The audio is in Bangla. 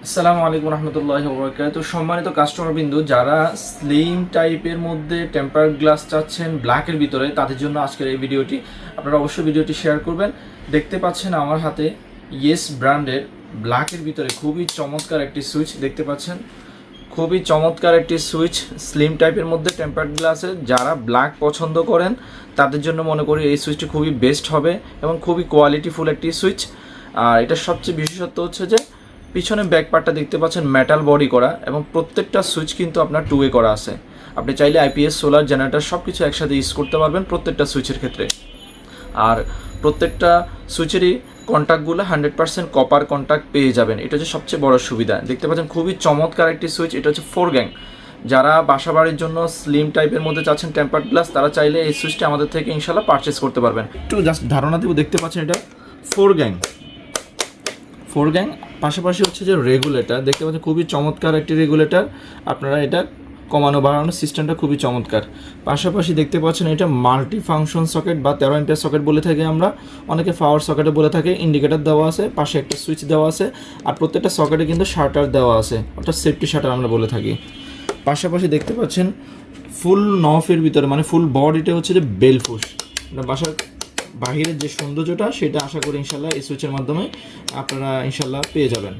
আসসালামু আলাইকুম রহমতুল্লাহি ওয়া বারাকাতুহু। সম্মানিত কাস্টমার বিন্দু, যারা স্লিম টাইপের মধ্যে টেম্পারড গ্লাস চাচ্ছেন ব্ল্যাকের ভিতরে, তাদের জন্য আজকের এই ভিডিওটি। আপনারা অবশ্যই ভিডিওটি শেয়ার করবেন। দেখতে পাচ্ছেন আমার হাতে ইয়েস ব্র্যান্ডের ব্ল্যাকের ভিতরে খুবই চমৎকার একটি সুইচ দেখতে পাচ্ছেন। খুবই চমৎকার একটি সুইচ স্লিম টাইপের মধ্যে টেম্পারড গ্লাসের। যারা ব্ল্যাক পছন্দ করেন তাদের জন্য মনে করি এই সুইচটি খুবই বেস্ট হবে এবং খুবই কোয়ালিটিফুল একটি সুইচ। আর এটার সবচেয়ে বিশেষত্ব হচ্ছে যে পিছনে ব্যাক পার্টটা দেখতে পাচ্ছেন মেটাল বডি করা এবং প্রত্যেকটা সুইচ কিন্তু আপনার 2 করা আছে। আপনি চাইলে আইপিএস, সোলার, জেনারেটর সব কিছু একসাথে ইউজ করতে পারবেন প্রত্যেকটা সুইচের ক্ষেত্রে। আর প্রত্যেকটা সুইচেরই কন্ট্যাক্টগুলো 100% কপার কন্ট্যাক্ট পেয়ে যাবেন। এটা হচ্ছে সবচেয়ে বড় সুবিধা। দেখতে পাচ্ছেন খুবই চমৎকার একটি সুইচ। এটা হচ্ছে 4 গ্যাং। যারা বাসাবাড়ির জন্য স্লিম টাইপের মধ্যে চাচ্ছেন টেম্পারড গ্লাস, তারা চাইলে এই সুইচটি আমাদের থেকে ইনশাল্লাহ পারচেস করতে পারবেন। একটু জাস্ট ধারণা দেবো, দেখতে পাচ্ছেন এটা 4 গ্যাং। পাশাপাশি হচ্ছে যে রেগুলেটর দেখতে পাচ্ছেন, খুবই চমৎকার একটি রেগুলেটর। আপনারা এটা কমানো বাড়ানোর সিস্টেমটা খুবই চমৎকার। পাশাপাশি দেখতে পাচ্ছেন এটা মাল্টি ফাংশন সকেট বা 13 এম্পিয়ার সকেট বলে থাকি আমরা, অনেকে পাওয়ার সকেটে বলে থাকে। ইন্ডিকেটর দেওয়া আছে, পাশে একটা সুইচ দেওয়া আছে, আর প্রত্যেকটা সকেটে কিন্তু শাটার দেওয়া আছে, অর্থাৎ সেফটি শাটার আমরা বলে থাকি। পাশাপাশি দেখতে পাচ্ছেন ফুল নফের ভিতরে, মানে ফুল বডিটা হচ্ছে যে বেলফুশ। বাসার বাহিরের যে সৌন্দর্যটা সেটা আশা করি ইনশাল্লাহ এই সুইচের মাধ্যমে আপনারা ইনশাল্লাহ পেয়ে যাবেন।